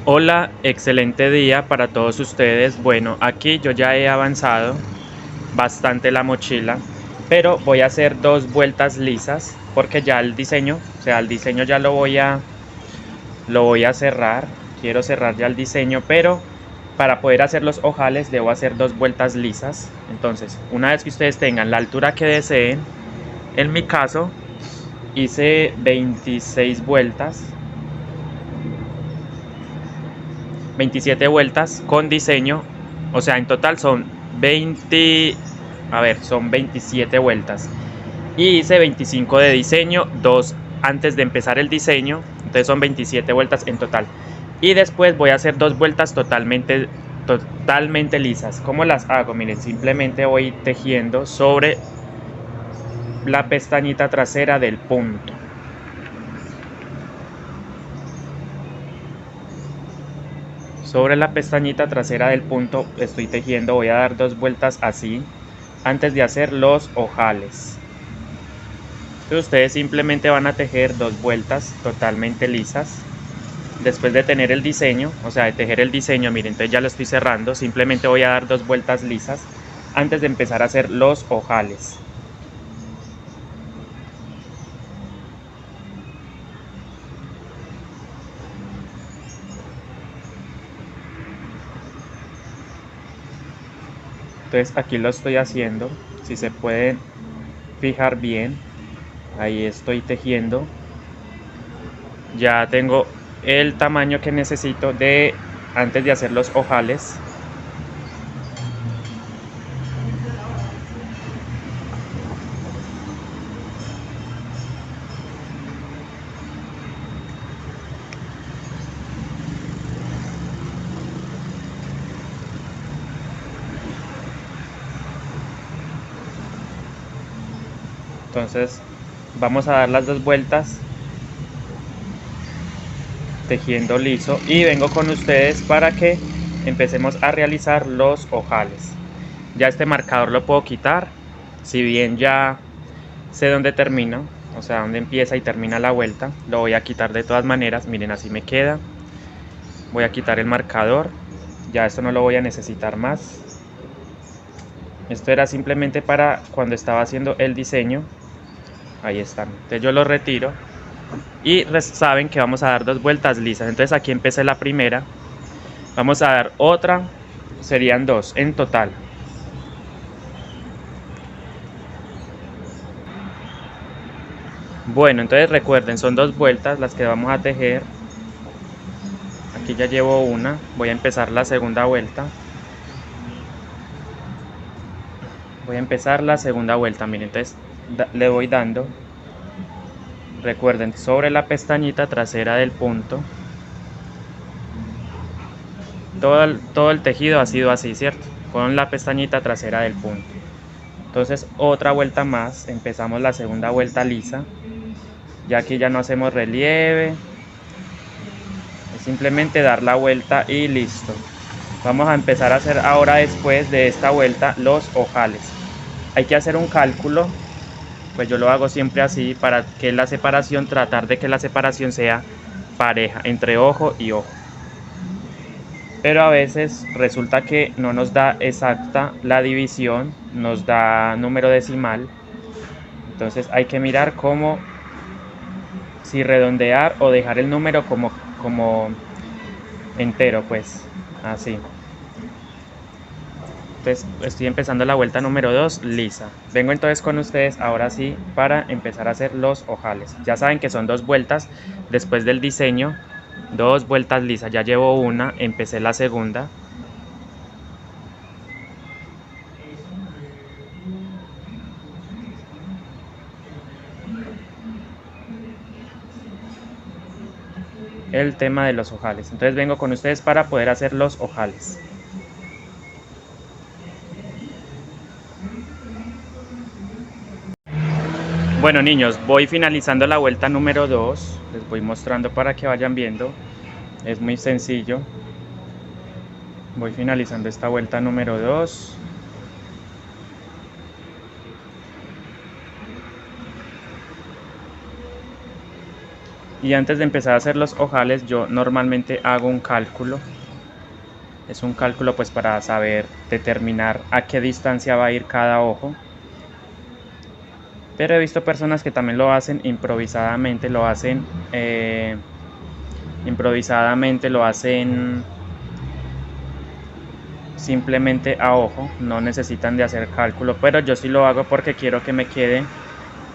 Hola, excelente día para todos ustedes. Bueno, aquí yo ya he avanzado bastante la mochila, pero voy a hacer dos vueltas lisas porque ya el diseño, el diseño ya lo voy a cerrar. Quiero cerrar ya el diseño, pero para poder hacer los ojales debo hacer dos vueltas lisas. Entonces, una vez que ustedes tengan la altura que deseen, en mi caso hice 26 vueltas, 27 vueltas con diseño, o sea, en total son 20, son 27 vueltas. Y hice 25 de diseño, 2 antes de empezar el diseño, entonces son 27 vueltas en total. Y después voy a hacer dos vueltas totalmente lisas. ¿Cómo las hago? Miren, simplemente voy tejiendo sobre la pestañita trasera del punto. Sobre la pestañita trasera del punto estoy tejiendo, voy a dar dos vueltas así antes de hacer los ojales. Entonces ustedes simplemente van a tejer dos vueltas totalmente lisas después de tener el diseño, o sea, de tejer el diseño. Miren, entonces ya lo estoy cerrando, simplemente voy a dar dos vueltas lisas antes de empezar a hacer los ojales. Entonces aquí lo estoy haciendo, si se pueden fijar bien, ahí estoy tejiendo. Ya tengo el tamaño que necesito antes de hacer los ojales. Entonces vamos a dar las dos vueltas tejiendo liso y vengo con ustedes para que empecemos a realizar los ojales. Ya este marcador lo puedo quitar, si bien ya sé dónde termino, o sea dónde empieza y termina la vuelta, lo voy a quitar de todas maneras. Miren, así me queda. Voy a quitar el marcador, ya esto no lo voy a necesitar más. Esto era simplemente para cuando estaba haciendo el diseño. Ahí están, entonces yo lo retiro y saben que vamos a dar dos vueltas lisas. Entonces aquí empecé la primera, vamos a dar otra, serían dos en total. Bueno, entonces recuerden, son dos vueltas las que vamos a tejer. Aquí ya llevo una, voy a empezar la segunda vuelta. Voy a empezar la segunda vuelta, miren, entonces le voy dando. Recuerden, sobre la pestañita trasera del punto. Todo el tejido ha sido así, ¿cierto? Con la pestañita trasera del punto. Entonces otra vuelta más, empezamos la segunda vuelta lisa. Ya aquí ya no hacemos relieve, es simplemente dar la vuelta y listo. Vamos a empezar a hacer ahora, después de esta vuelta, los ojales. Hay que hacer un cálculo, pues yo lo hago siempre así, para que la separación, tratar de que la separación sea pareja entre ojo y ojo. Pero a veces resulta que no nos da exacta la división, nos da número decimal. Entonces hay que mirar cómo, si redondear o dejar el número como entero, pues así. Entonces estoy empezando la vuelta número 2 lisa. Vengo entonces con ustedes ahora sí para empezar a hacer los ojales. Ya saben que son dos vueltas después del diseño, dos vueltas lisas. Ya llevo una, empecé la segunda. El tema de los ojales. Entonces vengo con ustedes para poder hacer los ojales. Bueno, niños, voy finalizando la vuelta número 2. Les voy mostrando para que vayan viendo. Es muy sencillo. Voy finalizando esta vuelta número 2. Y antes de empezar a hacer los ojales, yo normalmente hago un cálculo. Es un cálculo pues para saber determinar a qué distancia va a ir cada ojo. Pero he visto personas que también lo hacen improvisadamente, lo hacen simplemente a ojo, no necesitan de hacer cálculo, pero yo sí lo hago porque quiero que me quede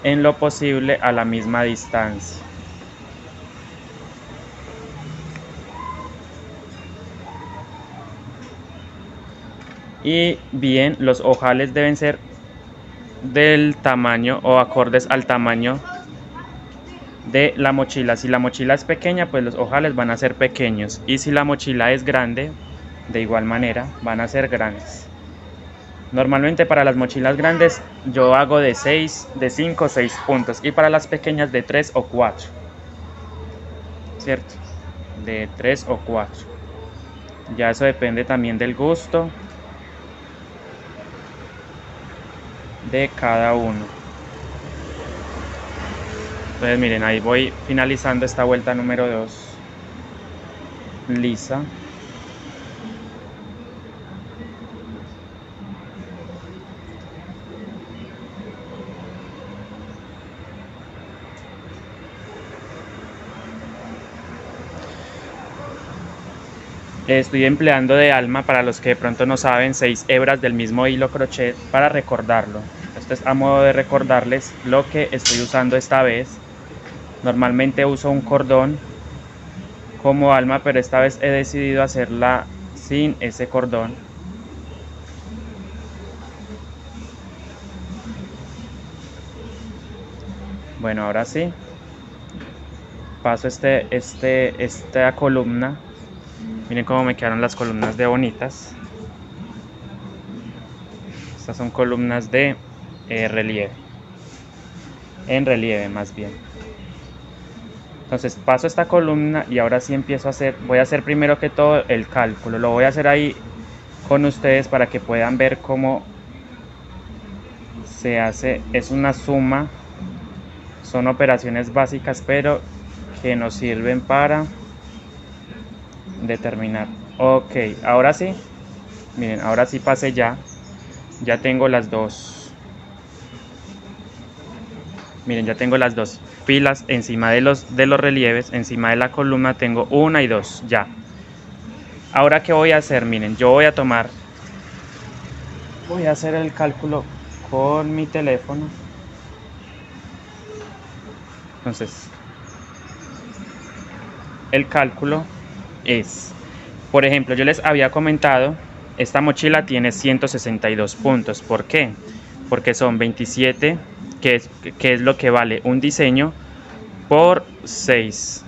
en lo posible a la misma distancia. Y bien, los ojales deben ser del tamaño o acordes al tamaño de la mochila. Si la mochila es pequeña, pues los ojales van a ser pequeños, y si la mochila es grande, de igual manera van a ser grandes. Normalmente para las mochilas grandes yo hago de 5 o 6 puntos, y para las pequeñas de 3 o 4, ¿cierto? De 3 o 4. Ya eso depende también del gusto de cada uno. Entonces miren, ahí voy finalizando esta vuelta número 2 lisa. Estoy empleando de alma, para los que de pronto no saben, 6 hebras del mismo hilo crochet para recordarlo. Esto es a modo de recordarles lo que estoy usando esta vez. Normalmente uso un cordón como alma, pero esta vez he decidido hacerla sin ese cordón. Bueno, ahora sí, paso esta columna. Miren cómo me quedaron las columnas de bonitas. Estas son columnas de relieve, en relieve más bien. Entonces paso esta columna y ahora sí empiezo a hacer, voy a hacer primero que todo el cálculo. Lo voy a hacer ahí con ustedes para que puedan ver cómo se hace. Es una suma, son operaciones básicas, pero que nos sirven para determinar. Ok, ahora sí, miren, ahora sí pasé ya tengo las dos. Miren, ya tengo las dos filas encima de los relieves, encima de la columna tengo 1 y 2 ya. Ahora, ¿qué voy a hacer? Miren, yo voy a hacer el cálculo con mi teléfono. Entonces, el cálculo es, por ejemplo, yo les había comentado, esta mochila tiene 162 puntos. ¿Por qué? Porque son 27, que es lo que vale un diseño, por 6.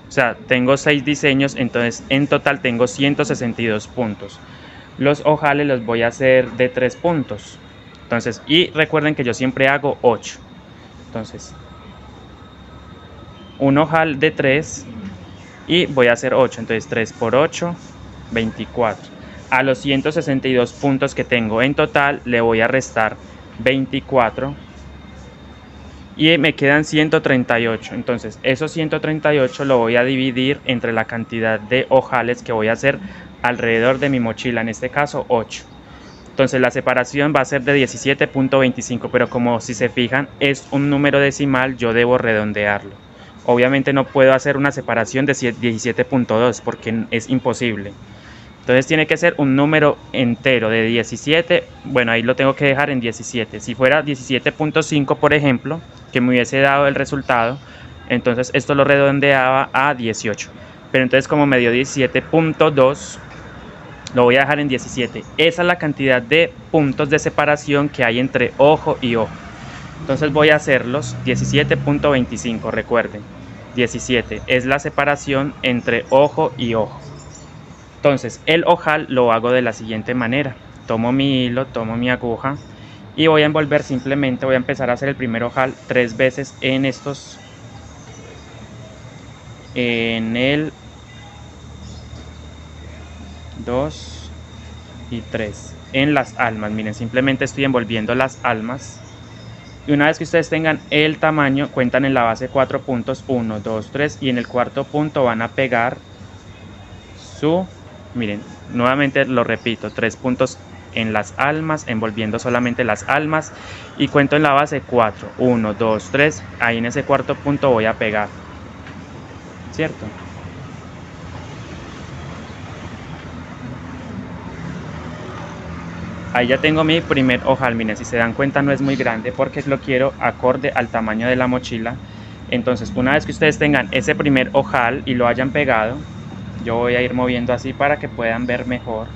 O sea, tengo 6 diseños, entonces en total tengo 162 puntos. Los ojales los voy a hacer de 3 puntos. Entonces, y recuerden que yo siempre hago 8. Entonces, un ojal de 3 y voy a hacer 8. Entonces 3 por 8, 24. A los 162 puntos que tengo en total le voy a restar 24 y me quedan 138. Entonces esos 138 lo voy a dividir entre la cantidad de ojales que voy a hacer alrededor de mi mochila, en este caso 8. Entonces la separación va a ser de 17.25, pero como si se fijan es un número decimal, yo debo redondearlo. Obviamente no puedo hacer una separación de 17.2 porque es imposible. Entonces tiene que ser un número entero de 17. Bueno, ahí lo tengo que dejar en 17. Si fuera 17.5, por ejemplo, que me hubiese dado el resultado, entonces esto lo redondeaba a 18. Pero entonces como me dio 17.2, lo voy a dejar en 17. Esa es la cantidad de puntos de separación que hay entre ojo y ojo. Entonces voy a hacerlos 17.25, recuerden. 17 es la separación entre ojo y ojo. Entonces el ojal lo hago de la siguiente manera. Tomo mi hilo, tomo mi aguja y voy a envolver, simplemente voy a empezar a hacer el primer ojal 3 veces en estos, en el 2 y 3, en las almas. Miren, simplemente estoy envolviendo las almas Y una vez que ustedes tengan el tamaño, cuentan en la base 4 puntos, 1, 2, 3, y en el cuarto punto van a pegar miren, nuevamente lo repito, 3 puntos en las almas, envolviendo solamente las almas, y cuento en la base 4, 1, 2, 3, ahí en ese cuarto punto voy a pegar, ¿cierto? Ahí ya tengo mi primer ojal. Miren, si se dan cuenta no es muy grande porque lo quiero acorde al tamaño de la mochila. Entonces, una vez que ustedes tengan ese primer ojal y lo hayan pegado, yo voy a ir moviendo así para que puedan ver mejor.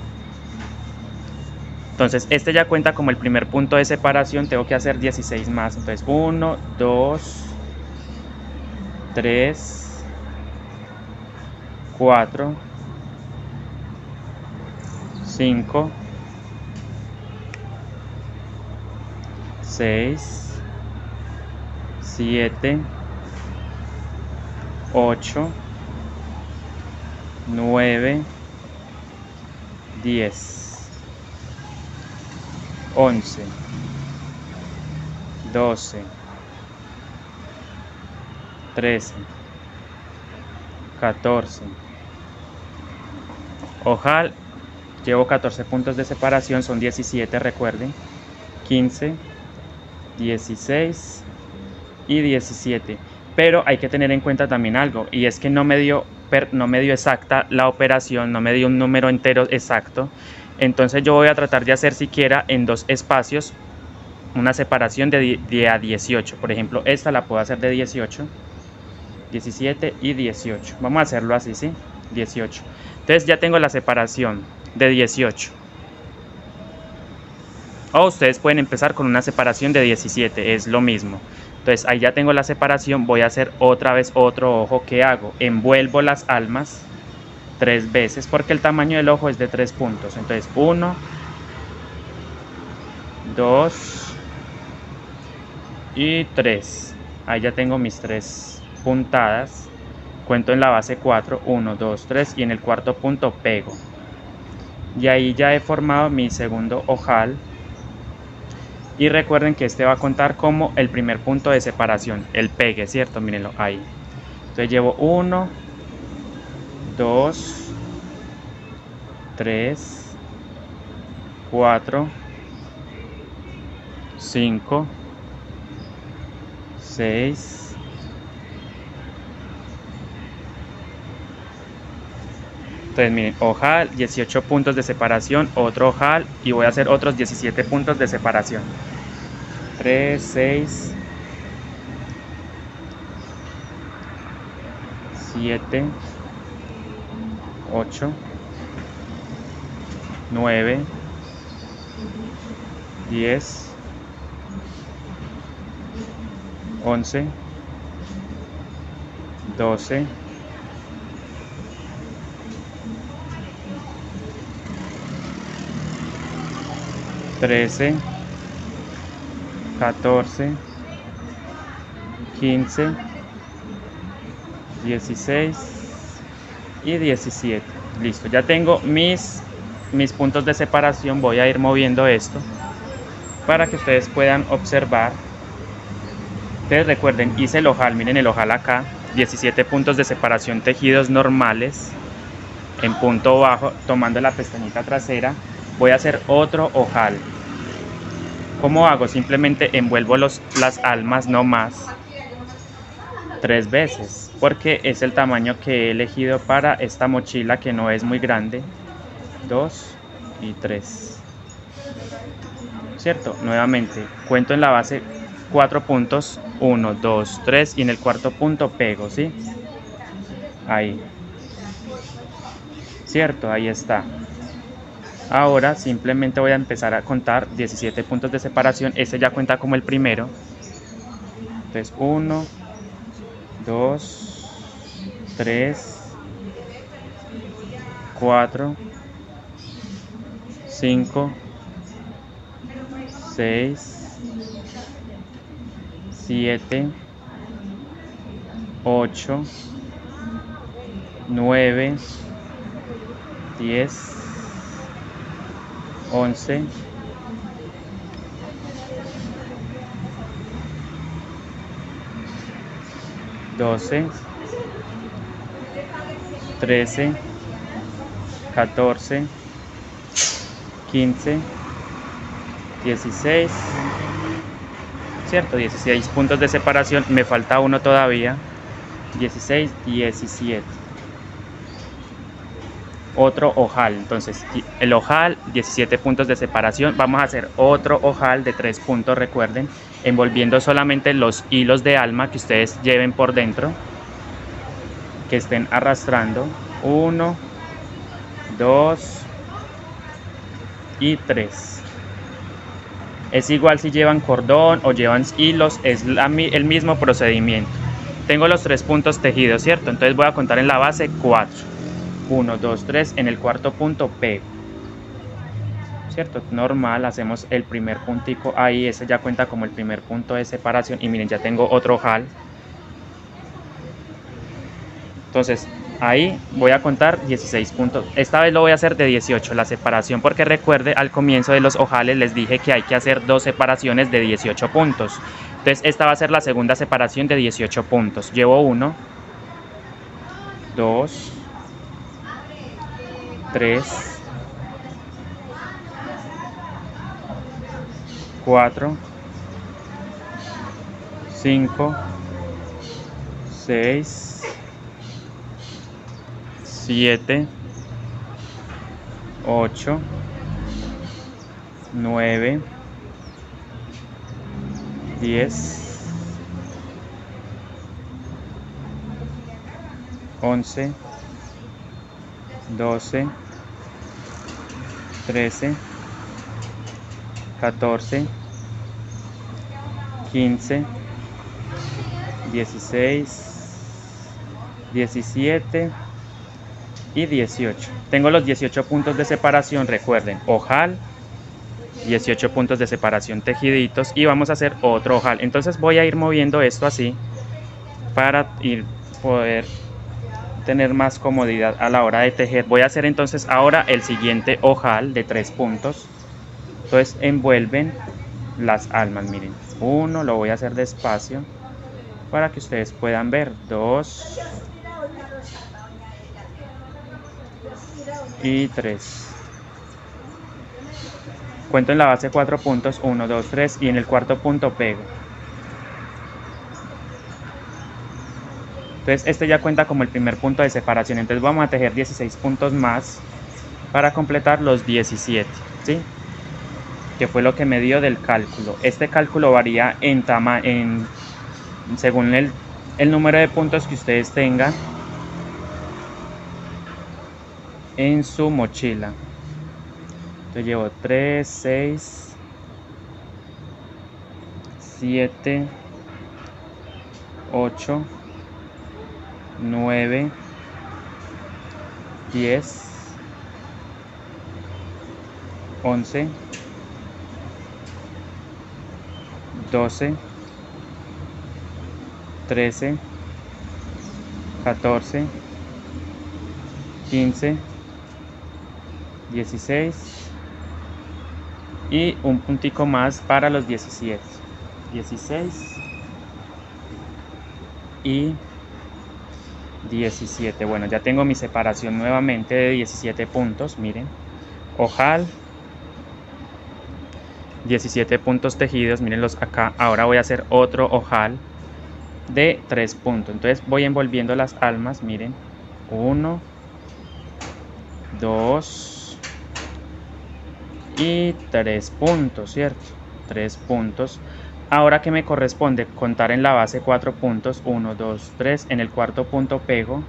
Entonces, este ya cuenta como el primer punto de separación. Tengo que hacer 16 más. Entonces, 1, 2, 3, 4, 5, 6, 7, 8, 9, 10, 11, 12, 13, 14. Ojal, llevo 14 puntos de separación, son 17, recuerden. 15, 16 y 17. Pero hay que tener en cuenta también algo, y es que no me dio exacta la operación, no me dio un número entero exacto. Entonces yo voy a tratar de hacer siquiera en 2 espacios una separación de a 18. Por ejemplo, esta la puedo hacer de 18, 17 y 18. Vamos a hacerlo así, ¿sí? 18. Entonces ya tengo la separación de 18. O ustedes pueden empezar con una separación de 17, es lo mismo. Entonces ahí ya tengo la separación, voy a hacer otra vez otro ojo. ¿Qué hago? Envuelvo las almas 3 veces porque el tamaño del ojo es de 3 puntos. Entonces 1, 2 y 3. Ahí ya tengo mis 3 puntadas. Cuento en la base 4, 1, 2, 3 y en el cuarto punto pego. Y ahí ya he formado mi segundo ojal. Y recuerden que este va a contar como el primer punto de separación, el pegue, ¿cierto? Mírenlo ahí. Entonces llevo 1, 2, 3, 4, 5, 6, entonces miren, ojal, 18 puntos de separación, otro ojal y voy a hacer otros 17 puntos de separación. 3, 6, 7, 8, 9, 10, 11, 12, 13, 14, 15, 16 y 17. Listo, ya tengo mis puntos de separación. Voy a ir moviendo esto para que ustedes puedan observar. Ustedes recuerden, hice el ojal, miren el ojal acá, 17 puntos de separación tejidos normales en punto bajo, tomando la pestañita trasera. Voy a hacer otro ojal. ¿Cómo hago? Simplemente envuelvo las almas, no más, 3 veces, porque es el tamaño que he elegido para esta mochila, que no es muy grande. 2 y 3, ¿cierto? Nuevamente, cuento en la base 4 puntos, 1, 2, 3 y en el cuarto punto pego, ¿sí? Ahí, ¿cierto? Ahí está. Ahora simplemente voy a empezar a contar 17 puntos de separación. Este ya cuenta como el primero. Entonces 1, 2, 3, 4, 5, 6, 7, 8, 9, 10, 11, 12, 13, 14, 15, 16, ¿cierto? 16 puntos de separación, me falta uno todavía, 16, 17. Otro ojal, entonces el ojal, 17 puntos de separación, vamos a hacer otro ojal de 3 puntos, recuerden, envolviendo solamente los hilos de alma que ustedes lleven por dentro, que estén arrastrando, 1, 2 y 3. Es igual si llevan cordón o llevan hilos, es el mismo procedimiento. Tengo los 3 puntos tejidos, ¿cierto? Entonces voy a contar en la base 4. 1, 2, 3, en el cuarto punto pego, ¿cierto? Normal, hacemos el primer puntico ahí, ese ya cuenta como el primer punto de separación. Y miren, ya tengo otro ojal. Entonces ahí voy a contar 16 puntos. Esta vez lo voy a hacer de 18 la separación, porque recuerde, al comienzo de los ojales les dije que hay que hacer 2 separaciones de 18 puntos. Entonces esta va a ser la segunda separación de 18 puntos. Llevo 1, 2, 3, 4, 5, 6, 7, 8, 9, 10, 11, 12, 13, 14, 15, 16, 17 y 18. Tengo los 18 puntos de separación, recuerden, ojal, 18 puntos de separación tejiditos, y vamos a hacer otro ojal. Entonces voy a ir moviendo esto así para poder tener más comodidad a la hora de tejer. Voy a hacer entonces ahora el siguiente ojal de 3 puntos. Entonces envuelven las almas, miren, 1, lo voy a hacer despacio para que ustedes puedan ver, 2 y 3. Cuento en la base 4 puntos, 1, 2, 3, y en el cuarto punto pego. Entonces este ya cuenta como el primer punto de separación. Entonces vamos a tejer 16 puntos más para completar los 17, ¿sí? Que fue lo que me dio del cálculo. Este cálculo varía según el número de puntos que ustedes tengan en su mochila. Entonces llevo 3, 6, 7, 8, 9, 10, 11, 12, 13, 14, 15, 16 y un puntico más para los 17, 16 y 17. Bueno, ya tengo mi separación nuevamente de 17 puntos, miren, ojal, 17 puntos tejidos, mírenlos acá. Ahora voy a hacer otro ojal de 3 puntos. Entonces voy envolviendo las almas, miren, 1, 2 y 3 puntos, ¿cierto? 3 puntos. Ahora que me corresponde contar en la base 4 puntos, 1, 2, 3, en el cuarto punto pego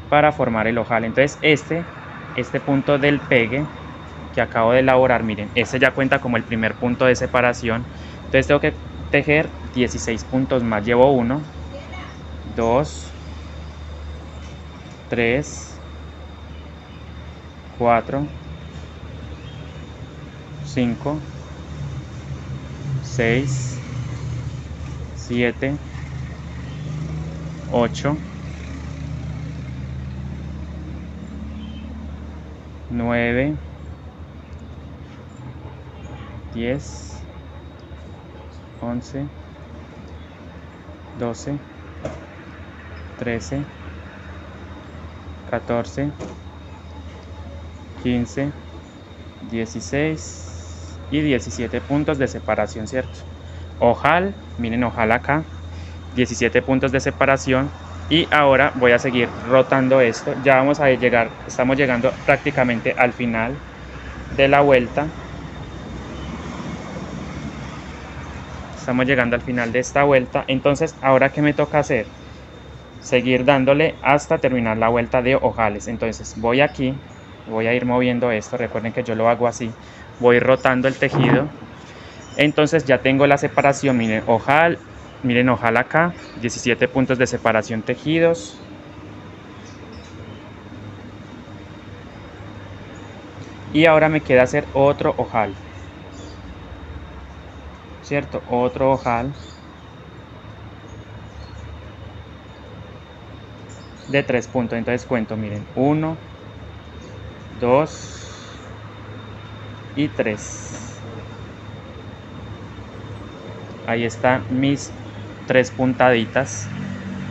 para formar el ojal. Entonces este punto del pegue que acabo de elaborar, miren, ese ya cuenta como el primer punto de separación. Entonces tengo que tejer 16 puntos más. Llevo 1, 2, 3, 4, 5, 6, 7, 8, 9, 10, 11, 12, 13, 14, 15, 16 y 17 puntos de separación, ¿cierto? Ojal, miren, ojal acá, 17 puntos de separación. Y ahora voy a seguir rotando esto. Ya vamos a llegar, estamos llegando prácticamente al final de la vuelta. Estamos llegando al final de esta vuelta. Entonces, ahora ¿qué me toca hacer? Seguir dándole hasta terminar la vuelta de ojales. Entonces voy aquí, voy a ir moviendo esto. Recuerden que yo lo hago así. Voy rotando el tejido. Entonces ya tengo la separación. Miren, ojal. Miren, ojal acá, 17 puntos de separación tejidos. Y ahora me queda hacer otro ojal, ¿cierto? Otro ojal de 3 puntos. Entonces cuento, miren, 1, 2 y 3. Ahí están mis 3 puntaditas.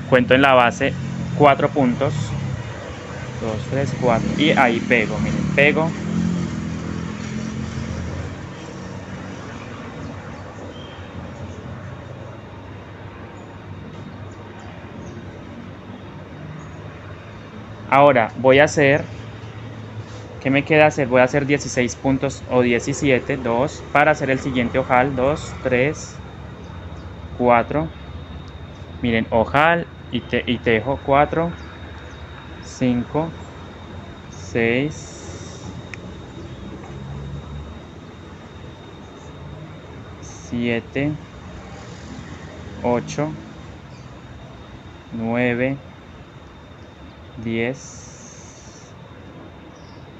Cuento en la base 4 puntos, 2, 3, 4 y ahí pego, miren, pego. Ahora voy a hacer, ¿qué me queda hacer? Voy a hacer 16 puntos o 17, 2 para hacer el siguiente ojal, 2, 3, 4. Miren, ojal y tejo 4, 5, 6, 7, 8, 9, 10,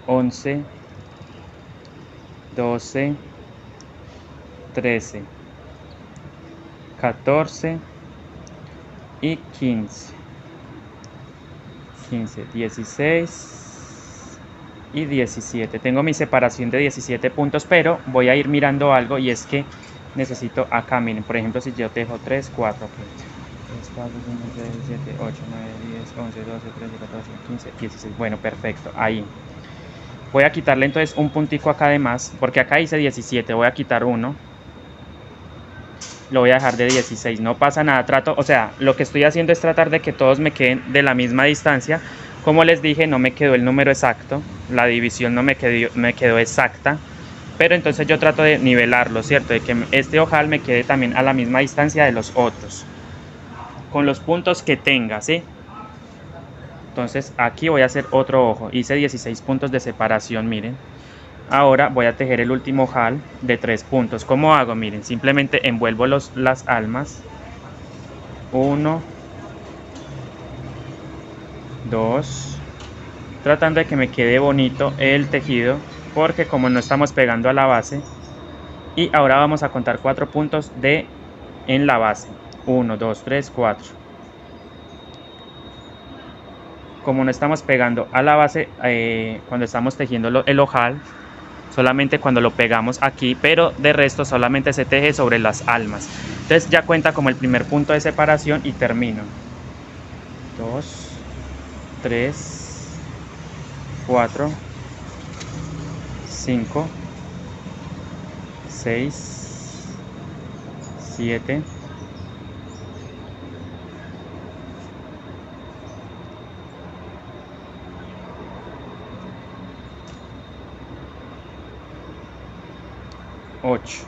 11, 12, 13, 14 y 15, 16 y 17. Tengo mi separación de 17 puntos, pero voy a ir mirando algo, y es que necesito acá, miren, por ejemplo, si yo tejo 3, 4, 3, 4, 5, 6, 7, 8, 9, 10, 11, 12, 13, 14, 15, 16. Bueno, perfecto, ahí. Voy a quitarle entonces un puntico acá de más, porque acá hice 17, voy a quitar uno. Lo voy a dejar de 16, no pasa nada, trato, o sea, lo que estoy haciendo es tratar de que todos me queden de la misma distancia. Como les dije, no me quedó el número exacto, la división no me quedó exacta, pero entonces yo trato de nivelarlo, ¿cierto? De que este ojal me quede también a la misma distancia de los otros, con los puntos que tenga, ¿sí? Entonces aquí voy a hacer otro ojo, hice 16 puntos de separación, miren. Ahora voy a tejer el último ojal de 3 puntos. ¿Cómo hago? Miren, simplemente envuelvo las almas. 1, 2, tratando de que me quede bonito el tejido, porque como no estamos pegando a la base. Y ahora vamos a contar 4 puntos en la base. 1, 2, 3, 4. Como no estamos pegando a la base cuando estamos tejiendo el ojal, solamente cuando lo pegamos aquí, pero de resto solamente se teje sobre las almas. Entonces ya cuenta como el primer punto de separación y termino. 2, 3, 4, 5, 6, 7, 8,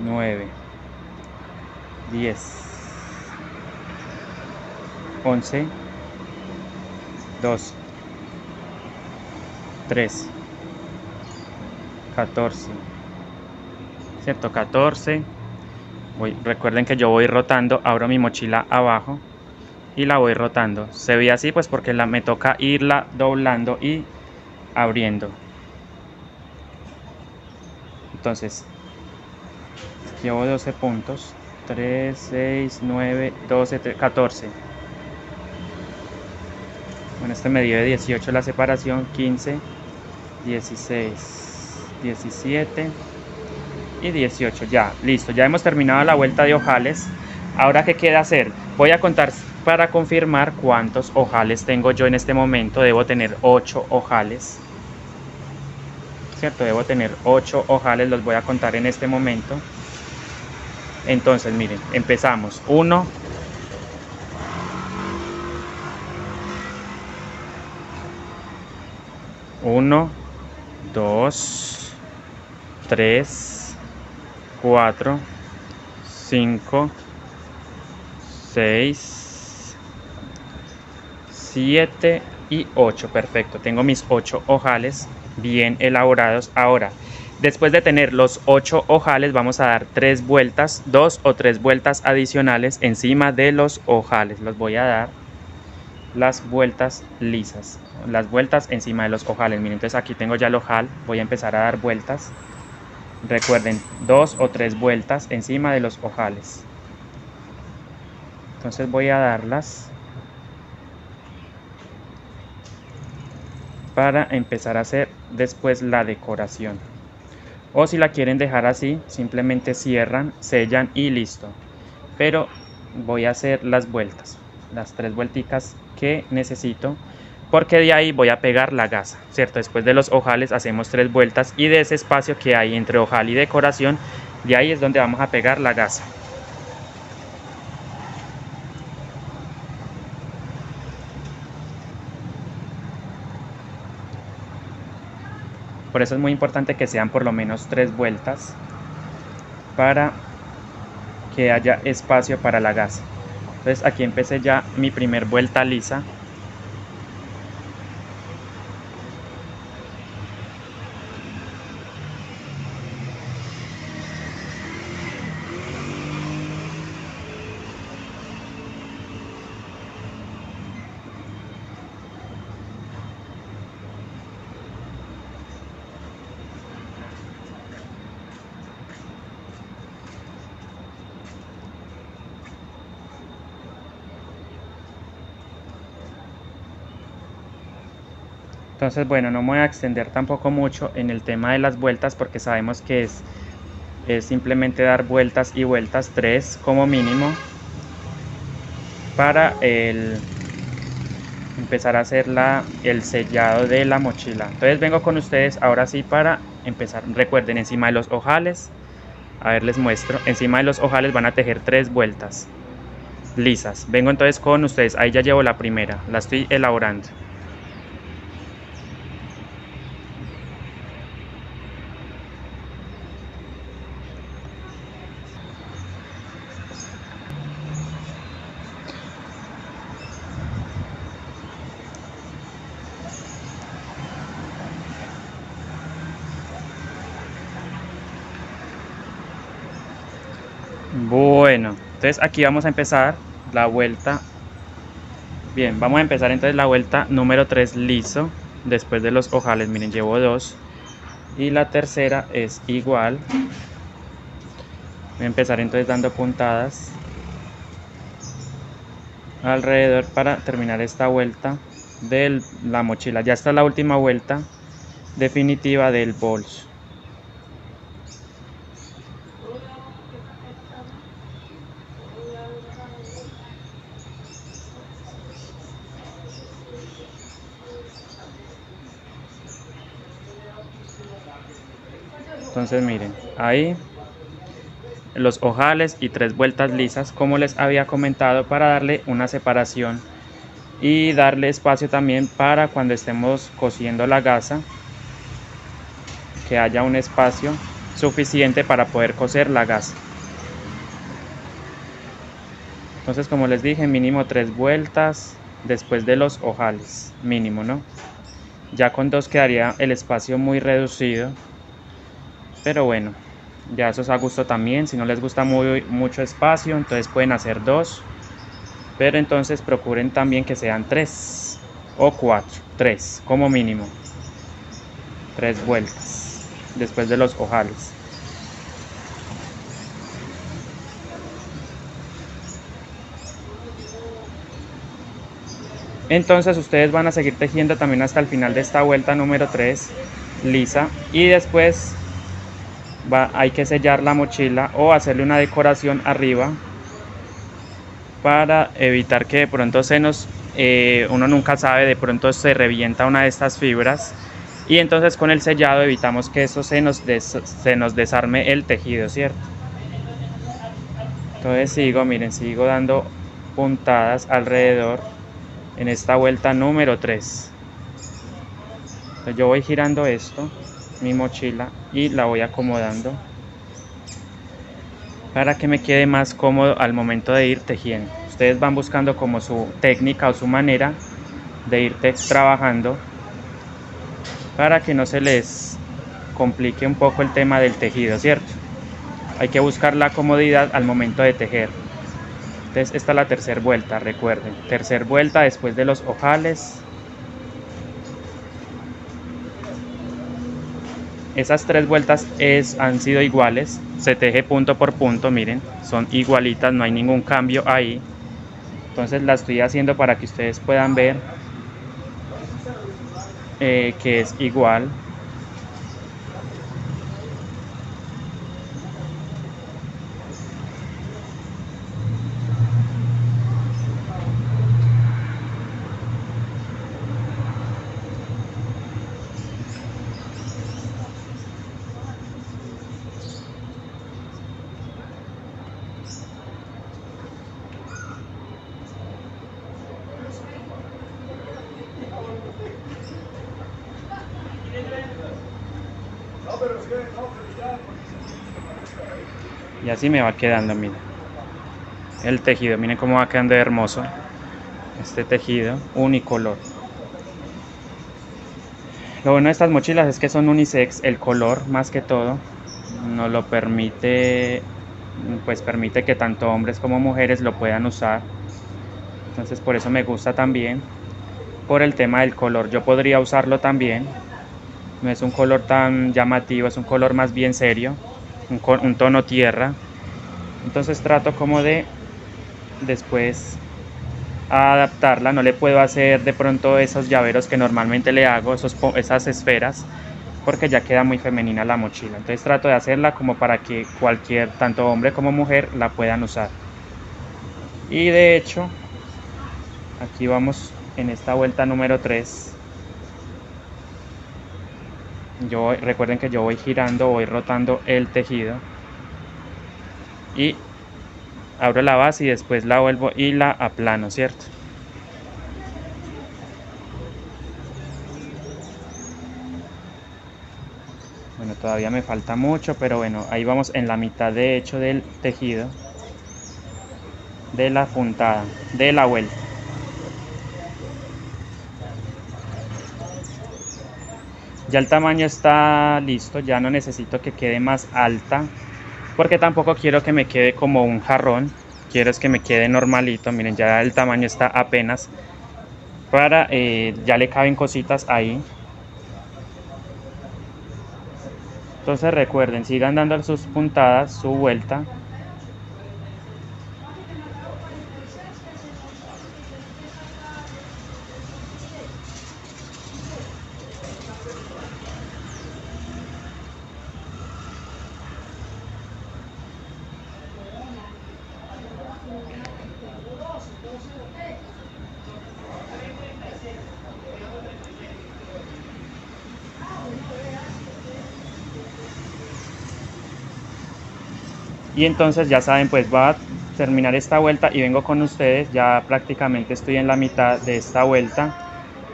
9, 10, 11, 12, 13, 14, ¿cierto? 14. Recuerden que yo voy rotando, abro mi mochila abajo y la voy rotando. Se ve así pues porque me toca irla doblando y abriendo. Entonces, llevo 12 puntos, 3, 6, 9, 12, 14. Bueno, este me dio de 18 la separación, 15, 16, 17 y 18. Ya, listo, ya hemos terminado la vuelta de ojales. Ahora, ¿qué queda hacer? Voy a contar, para confirmar cuántos ojales tengo yo en este momento, debo tener 8 ojales, ¿cierto? Debo tener 8 ojales, los voy a contar en este momento. Entonces miren, empezamos. 1, 1, 2, 3, 4, 5, 6, 7 y 8. Perfecto, tengo mis 8 ojales bien elaborados. Ahora, después de tener los 8 ojales, vamos a dar 3 vueltas, 2 o 3 vueltas adicionales encima de los ojales. Los voy a dar las vueltas lisas, las vueltas encima de los ojales. Miren, entonces aquí tengo ya el ojal, voy a empezar a dar vueltas. Recuerden, 2 o 3 vueltas encima de los ojales. Entonces voy a darlas para empezar a hacer después la decoración. O si la quieren dejar así, simplemente cierran, sellan y listo. Pero voy a hacer las vueltas, las 3 vuelticas que necesito, porque de ahí voy a pegar la gasa, ¿cierto? Después de los ojales hacemos 3 vueltas y de ese espacio que hay entre ojal y decoración, de ahí es donde vamos a pegar la gasa. Por eso es muy importante que sean por lo menos 3 vueltas para que haya espacio para la gasa. Entonces aquí empecé ya mi primer vuelta lisa. Entonces, bueno, no me voy a extender tampoco mucho en el tema de las vueltas porque sabemos que es simplemente dar vueltas y vueltas, 3 como mínimo, para empezar a hacer el sellado de la mochila. Entonces vengo con ustedes ahora sí para empezar. Recuerden, encima de los ojales, a ver, les muestro, encima de los ojales van a tejer 3 vueltas lisas. Vengo entonces con ustedes, ahí ya llevo la primera, la estoy elaborando. Bueno, entonces aquí vamos a empezar la vuelta. Bien, vamos a empezar entonces la vuelta número 3 liso, después de los ojales. Miren, llevo 2 y la tercera es igual. Voy a empezar entonces dando puntadas alrededor para terminar esta vuelta de la mochila. Ya está la última vuelta definitiva del bolso. Entonces miren, ahí los ojales y 3 vueltas lisas, como les había comentado, para darle una separación y darle espacio también para cuando estemos cosiendo la gasa, que haya un espacio suficiente para poder coser la gasa. Entonces, como les dije, mínimo 3 vueltas después de los ojales, mínimo, ¿no? Ya con 2 quedaría el espacio muy reducido, pero bueno, ya eso es a gusto también. Si no les gusta mucho espacio, entonces pueden hacer 2, pero entonces procuren también que sean 3 o 4, 3 como mínimo, 3 vueltas después de los ojales. Entonces ustedes van a seguir tejiendo también hasta el final de esta vuelta número 3 lisa, y después hay que sellar la mochila o hacerle una decoración arriba para evitar que de pronto uno nunca sabe, de pronto se revienta una de estas fibras, y entonces con el sellado evitamos que eso se nos desarme el tejido, ¿cierto? Entonces sigo dando puntadas alrededor en esta vuelta número 3. Entonces yo voy girando mi mochila, y la voy acomodando para que me quede más cómodo al momento de ir tejiendo. Ustedes van buscando como su técnica o su manera de ir trabajando para que no se les complique un poco el tema del tejido, ¿cierto? Hay que buscar la comodidad al momento de tejer. Entonces esta es la tercera vuelta, recuerden. Tercera vuelta después de los ojales. Esas 3 vueltas han sido iguales. Se teje punto por punto, miren. Son igualitas, no hay ningún cambio ahí. Entonces la estoy haciendo para que ustedes puedan ver que es igual. Y así me va quedando, miren. El tejido, miren cómo va quedando hermoso. Este tejido unicolor. Lo bueno de estas mochilas es que son unisex. El color, más que todo, nos lo permite, pues permite que tanto hombres como mujeres lo puedan usar. Entonces por eso me gusta también, por el tema del color. Yo podría usarlo también. No es un color tan llamativo, es un color más bien serio, un tono tierra. Entonces trato como de después adaptarla. No le puedo hacer de pronto esos llaveros que normalmente le hago, esas esferas, porque ya queda muy femenina la mochila. Entonces trato de hacerla como para que tanto hombre como mujer, la puedan usar. Y de hecho, aquí vamos en esta vuelta número 3. Recuerden que yo voy girando, voy rotando el tejido, y abro la base y después la vuelvo y la aplano, ¿cierto? Bueno, todavía me falta mucho, pero bueno, ahí vamos en la mitad de hecho del tejido, de la puntada, de la vuelta. Ya el tamaño está listo, ya no necesito que quede más alta, porque tampoco quiero que me quede como un jarrón. Quiero es que me quede normalito. Miren, ya el tamaño está apenas, ya le caben cositas ahí. Entonces recuerden, sigan dando sus puntadas, su vuelta. Y entonces ya saben, pues va a terminar esta vuelta y vengo con ustedes. Ya prácticamente estoy en la mitad de esta vuelta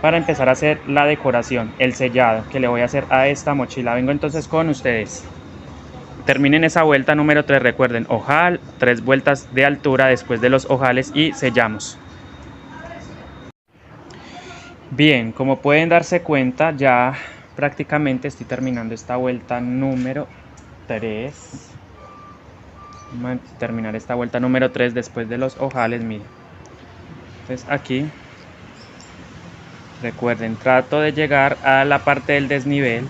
para empezar a hacer la decoración, el sellado que le voy a hacer a esta mochila. Vengo entonces con ustedes. Terminen esa vuelta número 3, recuerden, ojal, 3 vueltas de altura después de los ojales y sellamos. Bien, como pueden darse cuenta, ya prácticamente estoy terminando esta vuelta número 3. Vamos a terminar esta vuelta número 3 después de los ojales, miren. Entonces aquí, recuerden, trato de llegar a la parte del desnivel,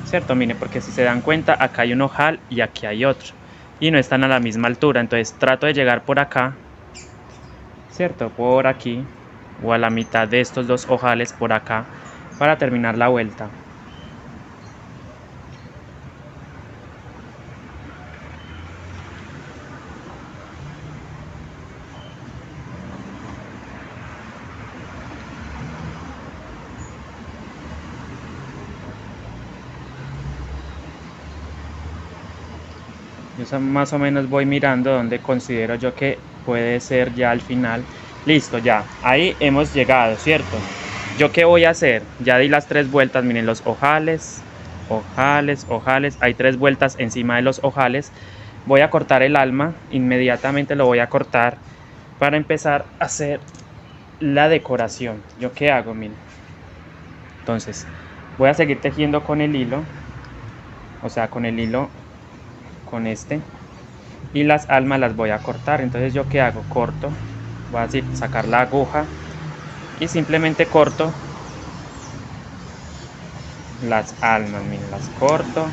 ¿cierto? Miren, porque si se dan cuenta, acá hay un ojal y aquí hay otro, y no están a la misma altura. Entonces trato de llegar por acá, ¿cierto? Por aquí, o a la mitad de estos dos ojales por acá, para terminar la vuelta. Yo más o menos voy mirando donde considero yo que puede ser ya al final. Listo, ya, ahí hemos llegado, ¿cierto? ¿Yo qué voy a hacer? Ya di las 3 vueltas, miren los ojales, ojales, ojales. Hay 3 vueltas encima de los ojales. Voy a cortar el alma, inmediatamente lo voy a cortar para empezar a hacer la decoración. ¿Yo qué hago? Miren. Entonces, voy a seguir tejiendo con el hilo, o sea, con el hilo, con este. Y las almas las voy a cortar. Entonces, ¿yo qué hago? Corto, voy a decir, sacar la aguja y simplemente corto las almas, miren, las corto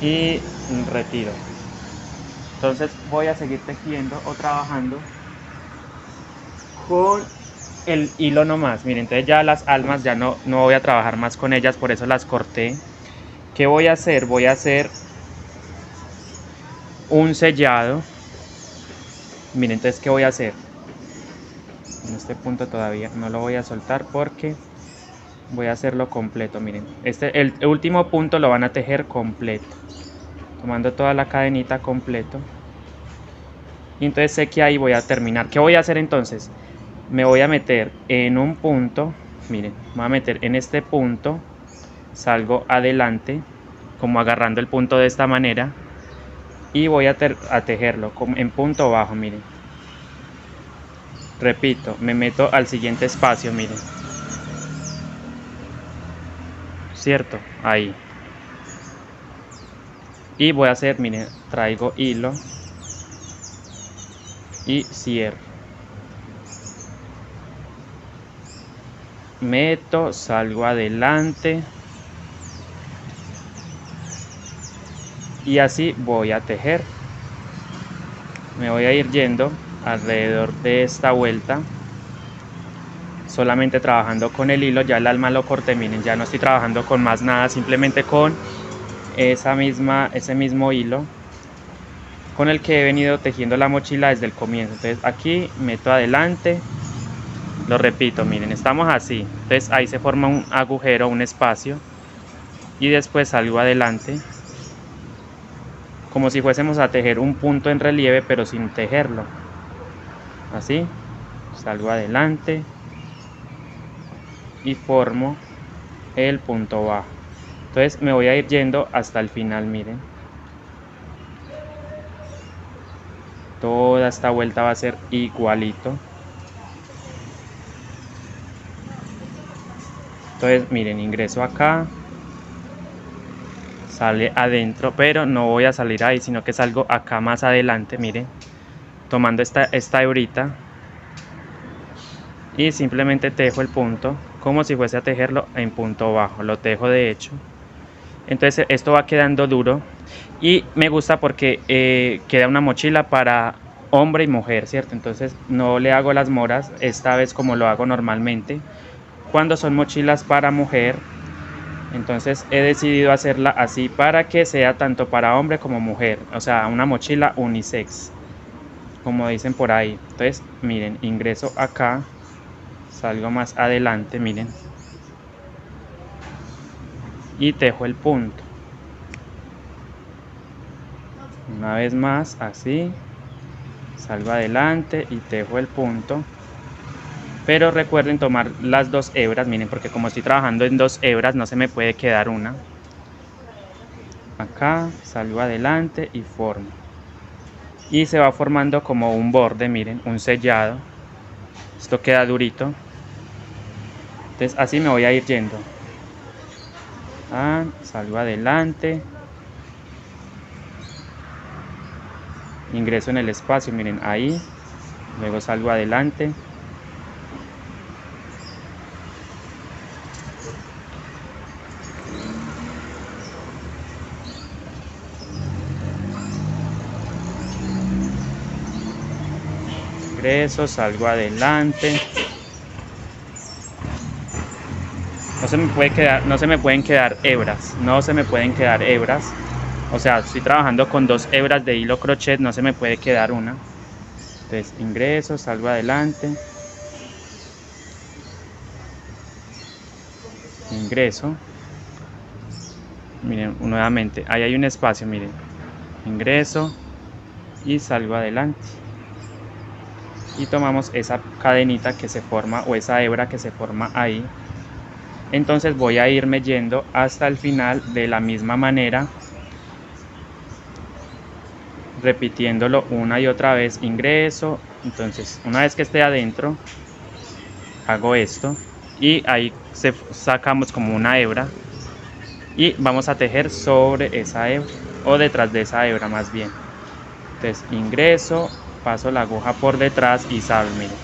y retiro. Entonces voy a seguir tejiendo o trabajando con el hilo nomás. Miren, entonces ya las almas ya no voy a trabajar más con ellas, por eso las corté. ¿Qué voy a hacer? Voy a hacer un sellado. Miren, entonces ¿qué voy a hacer? En este punto todavía no lo voy a soltar porque voy a hacerlo completo. Miren, el último punto lo van a tejer completo, tomando toda la cadenita completo. Y entonces sé que ahí voy a terminar. ¿Qué voy a hacer entonces? Me voy a meter en un punto, miren, me voy a meter en este punto, salgo adelante, como agarrando el punto de esta manera, y voy a tejerlo en punto bajo, miren. Repito, me meto al siguiente espacio, miren. ¿Cierto? Ahí. Y voy a hacer, miren, traigo hilo y cierro. Meto, salgo adelante y así voy a tejer. Me voy a ir yendo alrededor de esta vuelta, solamente trabajando con el hilo. Ya el alma lo corté, miren, ya no estoy trabajando con más nada, simplemente con ese mismo hilo con el que he venido tejiendo la mochila desde el comienzo. Entonces aquí meto adelante, lo repito, miren, estamos así. Entonces ahí se forma un agujero, un espacio, y después salgo adelante como si fuésemos a tejer un punto en relieve, pero sin tejerlo. Así, salgo adelante y formo el punto bajo. Entonces me voy a ir yendo hasta el final, miren. Toda esta vuelta va a ser igualito. Entonces miren, ingreso acá, sale adentro, pero no voy a salir ahí, sino que salgo acá más adelante, miren, tomando esta hebrita y simplemente tejo el punto como si fuese a tejerlo en punto bajo. Lo tejo de hecho. Entonces esto va quedando duro y me gusta porque queda una mochila para hombre y mujer, ¿cierto? Entonces no le hago las moras esta vez como lo hago normalmente cuando son mochilas para mujer. Entonces he decidido hacerla así para que sea tanto para hombre como mujer, o sea, una mochila unisex, como dicen por ahí. Entonces miren, ingreso acá, salgo más adelante, miren, y tejo el punto. Una vez más, así, salgo adelante y tejo el punto. Pero recuerden tomar las 2 hebras, miren, porque como estoy trabajando en 2 hebras no se me puede quedar una. Acá salgo adelante y formo. Y se va formando como un borde, miren, un sellado. Esto queda durito. Entonces así me voy a ir yendo. Salgo adelante. Ingreso en el espacio, miren, ahí. Luego salgo adelante. Ingreso, salgo adelante. No se me pueden quedar hebras. No se me pueden quedar hebras. O sea, estoy trabajando con 2 hebras de hilo crochet, no se me puede quedar una. Entonces ingreso, salgo adelante. Ingreso. Miren, nuevamente, ahí hay un espacio, miren, ingreso y salgo adelante y tomamos esa cadenita que se forma o esa hebra que se forma ahí. Entonces voy a irme yendo hasta el final de la misma manera, repitiéndolo una y otra vez. Ingreso, entonces una vez que esté adentro hago esto y ahí sacamos como una hebra y vamos a tejer sobre esa hebra o detrás de esa hebra más bien. Entonces ingreso, paso la aguja por detrás y salgo, miren.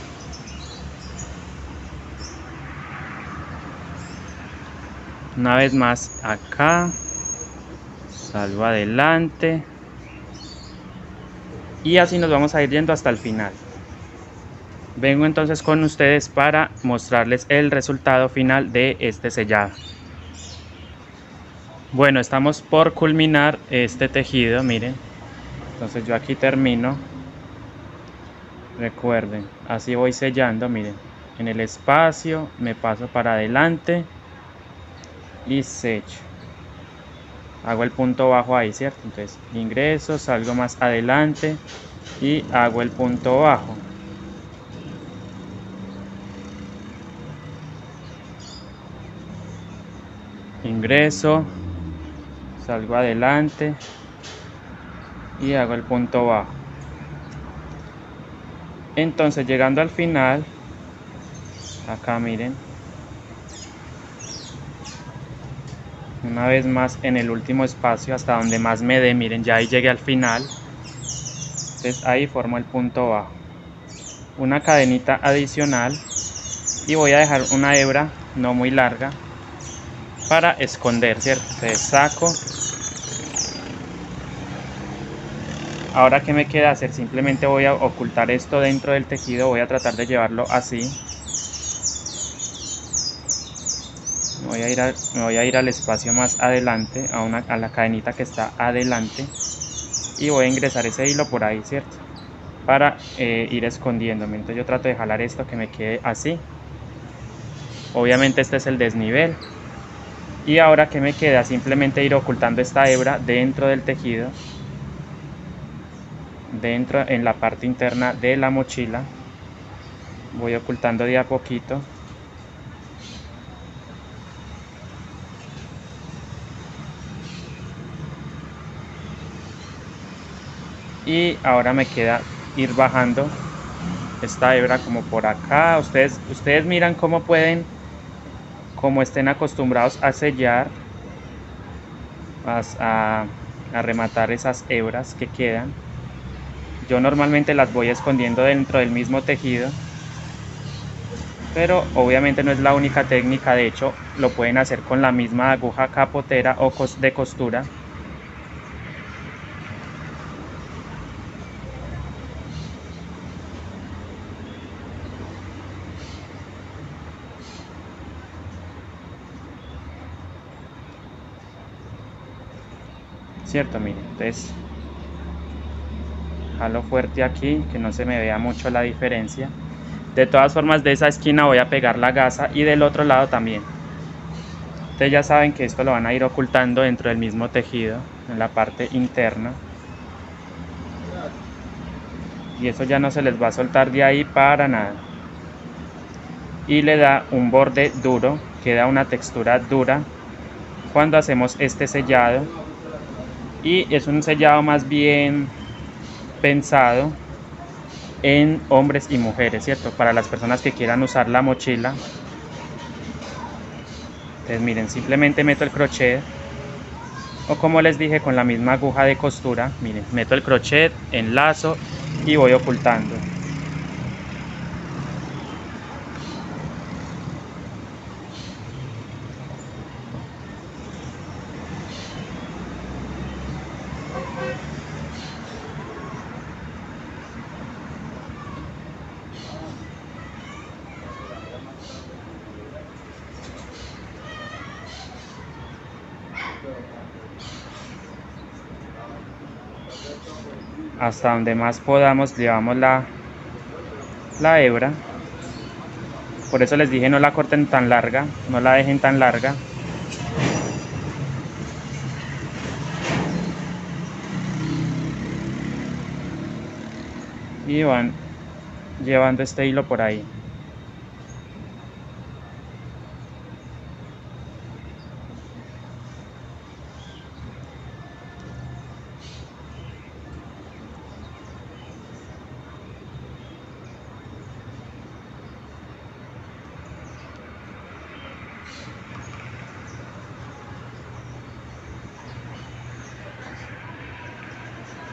Una vez más acá, salgo adelante y así nos vamos a ir yendo hasta el final. Vengo entonces con ustedes para mostrarles el resultado final de este sellado. Bueno, estamos por culminar este tejido, miren. Entonces yo aquí termino. Recuerden, así voy sellando, miren. En el espacio me paso para adelante y sello. Hago el punto bajo ahí, ¿cierto? Entonces ingreso, salgo más adelante y hago el punto bajo. Ingreso, salgo adelante y hago el punto bajo. Entonces llegando al final, acá miren, una vez más en el último espacio hasta donde más me dé, miren, ya ahí llegué al final. Entonces ahí formo el punto bajo, una cadenita adicional y voy a dejar una hebra no muy larga para esconder, ¿cierto? Entonces saco. Ahora que me queda hacer, simplemente voy a ocultar esto dentro del tejido, voy a tratar de llevarlo así. Me voy a ir al espacio más adelante, a la cadenita que está adelante y voy a ingresar ese hilo por ahí, ¿cierto? Para ir escondiéndome. Entonces yo trato de jalar esto que me quede así. Obviamente este es el desnivel. Y ahora que me queda, simplemente ir ocultando esta hebra dentro del tejido, dentro en la parte interna de la mochila. Voy ocultando de a poquito. Y ahora me queda ir bajando esta hebra como por acá. Ustedes miran cómo pueden, como estén acostumbrados a sellar, a rematar esas hebras que quedan. Yo normalmente las voy escondiendo dentro del mismo tejido, pero obviamente no es la única técnica. De hecho lo pueden hacer con la misma aguja capotera o de costura. Cierto, miren, entonces jalo fuerte aquí, que no se me vea mucho la diferencia. De todas formas, de esa esquina voy a pegar la gasa y del otro lado también. Ustedes ya saben que esto lo van a ir ocultando dentro del mismo tejido, en la parte interna. Y eso ya no se les va a soltar de ahí para nada. Y le da un borde duro, queda una textura dura cuando hacemos este sellado. Y es un sellado más bien pensado en hombres y mujeres, ¿cierto? Para las personas que quieran usar la mochila. Entonces miren, simplemente meto el crochet, o como les dije, con la misma aguja de costura. Miren, meto el crochet, enlazo y voy ocultando. Hasta donde más podamos llevamos la hebra. Por eso les dije, no la corten tan larga, no la dejen tan larga. y van llevando este hilo por ahí.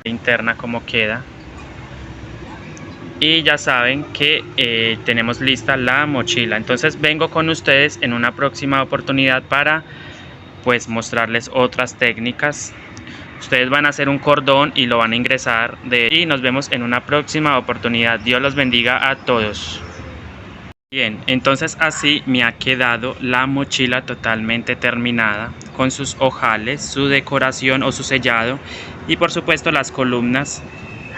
Interna como queda, y ya saben que tenemos lista la mochila. Entonces vengo con ustedes en una próxima oportunidad para pues mostrarles otras técnicas. Ustedes van a hacer un cordón y lo van a ingresar y nos vemos en una próxima oportunidad. Dios los bendiga a todos. Bien, entonces así me ha quedado la mochila totalmente terminada, con sus ojales, su decoración o su sellado y por supuesto las columnas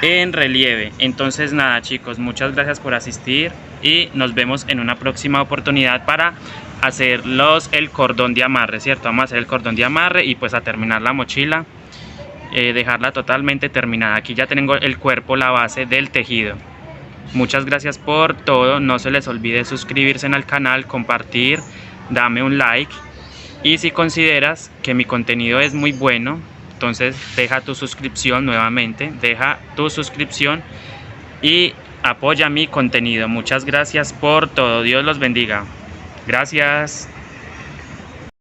en relieve. Entonces nada chicos, muchas gracias por asistir y nos vemos en una próxima oportunidad para hacer el cordón de amarre, ¿cierto? Vamos a hacer el cordón de amarre y pues a terminar la mochila, dejarla totalmente terminada. Aquí ya tengo el cuerpo, la base del tejido. Muchas gracias por todo, no se les olvide suscribirse al canal, compartir, dame un like y si consideras que mi contenido es muy bueno, entonces deja tu suscripción nuevamente, deja tu suscripción y apoya mi contenido. Muchas gracias por todo, Dios los bendiga. Gracias.